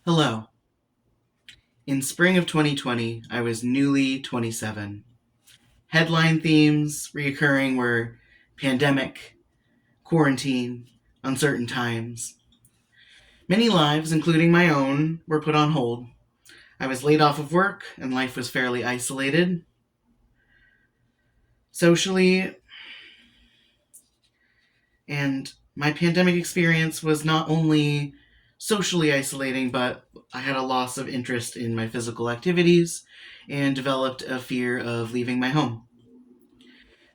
Hello. In spring of 2020, I was newly 27. Headline themes reoccurring were pandemic, quarantine, uncertain times. Many lives, including my own, were put on hold. I was laid off of work and life was fairly isolated. Socially, and my pandemic experience was not only socially isolating, but I had a loss of interest in my physical activities and developed a fear of leaving my home.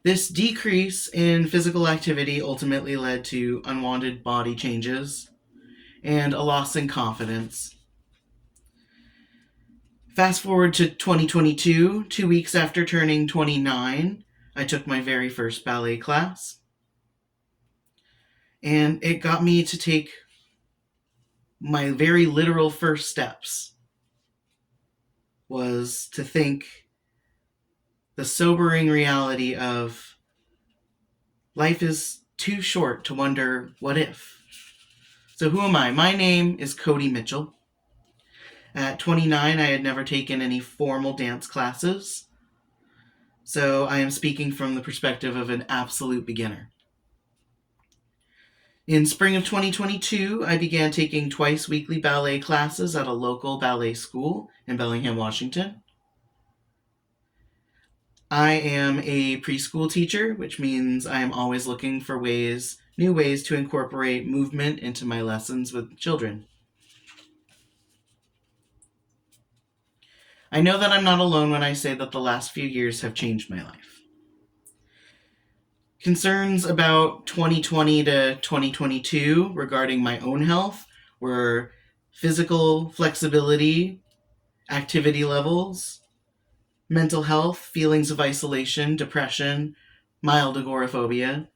This decrease in physical activity ultimately led to unwanted body changes and a loss in confidence. Fast forward to 2022, 2 weeks after turning 29, I took my very first ballet class. And it got me to take my very literal first steps, was to think the sobering reality of life is too short to wonder what if. So who am I? My name is Cody Mitchell. At 29, I had never taken any formal dance classes, so I am speaking from the perspective of an absolute beginner. In spring of 2022, I began taking twice weekly ballet classes at a local ballet school in Bellingham, Washington. I am a preschool teacher, which means I am always looking for new ways to incorporate movement into my lessons with children. I know that I'm not alone when I say that the last few years have changed my life. Concerns about 2020 to 2022 regarding my own health were physical flexibility, activity levels, mental health, feelings of isolation, depression, mild agoraphobia,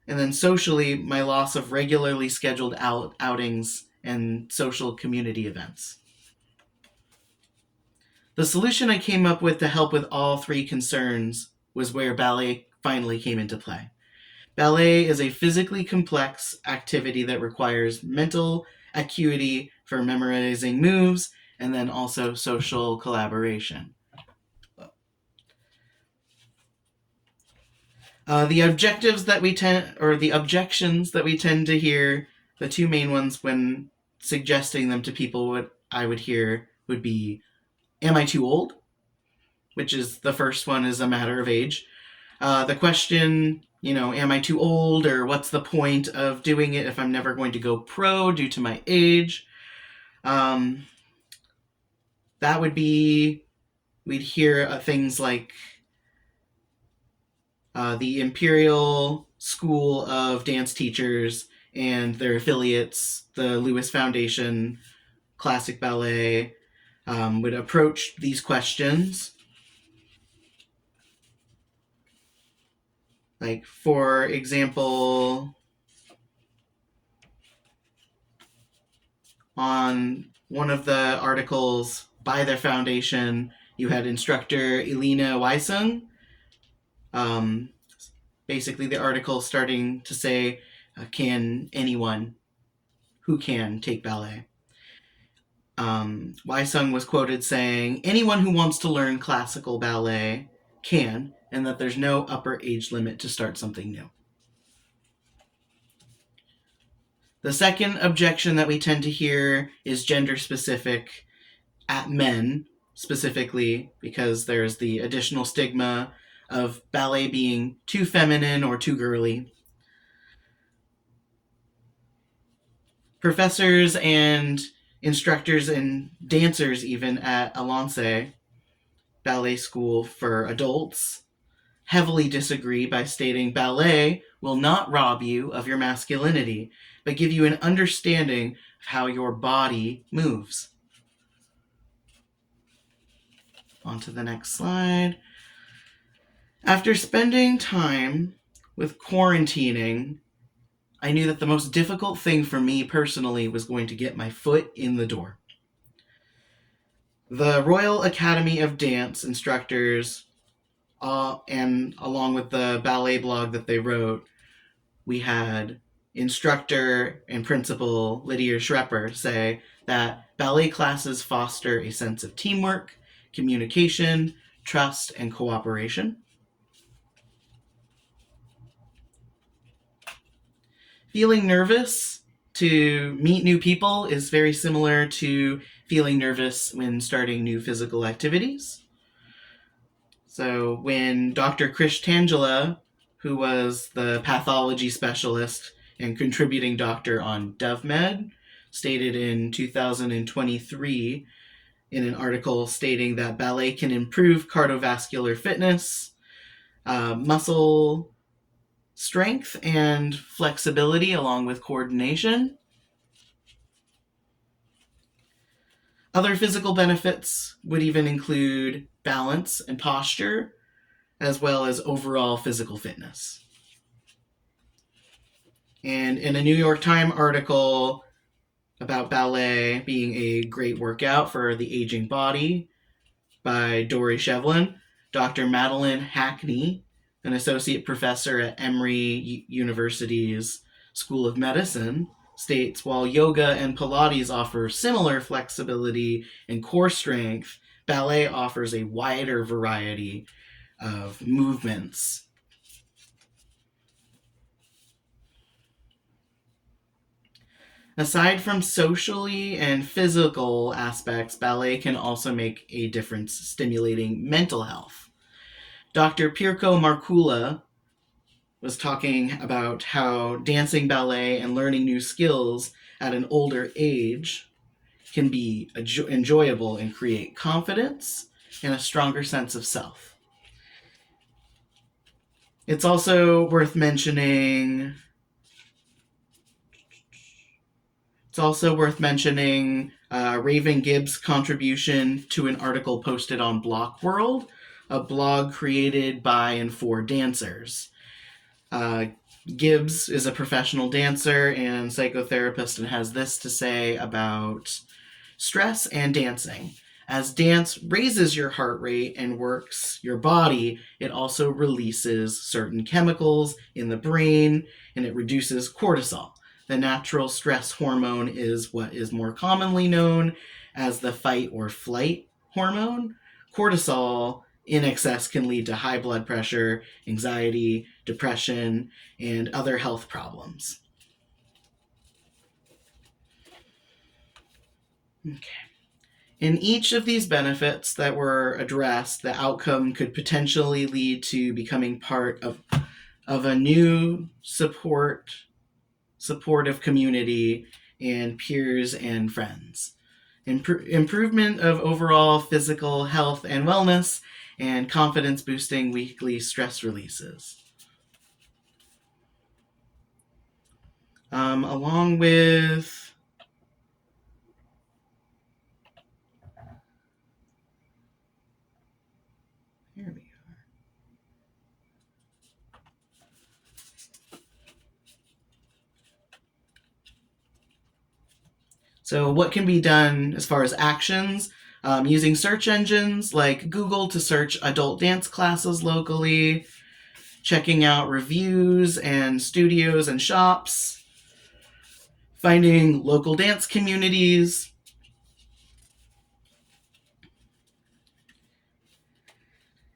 and then socially, my loss of regularly scheduled outings and social community events. The solution I came up with to help with all three concerns was where ballet finally came into play. Ballet is a physically complex activity that requires mental acuity for memorizing moves and then also social collaboration. The objectives that we tend, or the objections that we tend to hear, the two main ones when suggesting them to people, what I would hear would be, am I too old? Which is the first one is a matter of age. The question, am I too old, or what's the point of doing it if I'm never going to go pro due to my age? That would be, we'd hear things like the Imperial School of Dance Teachers and their affiliates, the Lewis Foundation, Classic Ballet, would approach these questions. Like, for example, on one of the articles by their foundation, you had instructor Elena Weissung. Basically, the article starting to say, can anyone who can take ballet? Weissung was quoted saying, anyone who wants to learn classical ballet can, and that there's no upper age limit to start something new. The second objection that we tend to hear is gender specific at men, specifically because there's the additional stigma of ballet being too feminine or too girly. Professors and instructors and dancers even at Alonce Ballet School for Adults heavily disagree by stating ballet will not rob you of your masculinity, but give you an understanding of how your body moves. On to the next slide. After spending time with quarantining, I knew that the most difficult thing for me personally was going to get my foot in the door. The Royal Academy of Dance instructors, and along with the ballet blog that they wrote, we had instructor and principal Lydia Schrepper say that ballet classes foster a sense of teamwork, communication, trust, and cooperation. Feeling nervous to meet new people is very similar to feeling nervous when starting new physical activities. So when Dr. Krish Tangela, who was the pathology specialist and contributing doctor on DovMed, stated in 2023 in an article stating that ballet can improve cardiovascular fitness, muscle strength, and flexibility, along with coordination. Other physical benefits would even include balance and posture, as well as overall physical fitness. And in a New York Times article about ballet being a great workout for the aging body by Dory Shevlin, Dr. Madeline Hackney, an associate professor at Emory University's School of Medicine, states while yoga and Pilates offer similar flexibility and core strength, ballet offers a wider variety of movements. Aside from socially and physical aspects, ballet can also make a difference stimulating mental health. Dr. Pirko Markula was talking about how dancing ballet and learning new skills at an older age can be enjoyable and create confidence and a stronger sense of self. It's also worth mentioning Raven Gibbs' contribution to an article posted on Block World, a blog created by and for dancers. Gibbs is a professional dancer and psychotherapist and has this to say about stress and dancing. As dance raises your heart rate and works your body, it also releases certain chemicals in the brain and it reduces cortisol. The natural stress hormone is what is more commonly known as the fight or flight hormone. Cortisol in excess can lead to high blood pressure, anxiety, depression, and other health problems. Okay. In each of these benefits that were addressed, the outcome could potentially lead to becoming part of a new supportive community and peers and friends. Improvement of overall physical health and wellness, and confidence boosting weekly stress releases. Along with here we go. So what can be done as far as actions? Using search engines like Google to search adult dance classes locally, checking out reviews and studios and shops, finding local dance communities.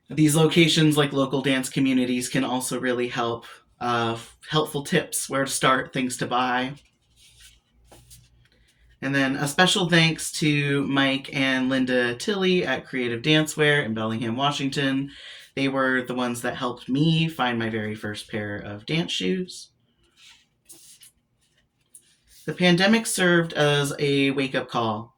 These locations, like local dance communities, can also really help. Helpful tips, where to start, things to buy. And then a special thanks to Mike and Linda Tilley at Creative Dancewear in Bellingham, Washington. They were the ones that helped me find my very first pair of dance shoes. The pandemic served as a wake-up call.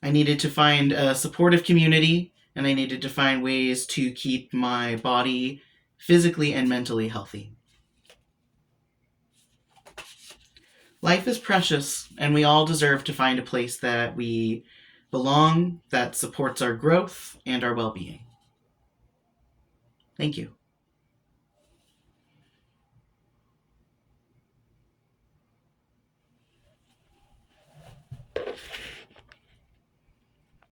I needed to find a supportive community, and I needed to find ways to keep my body physically and mentally healthy. Life is precious, and we all deserve to find a place that we belong, that supports our growth and our well-being. Thank you.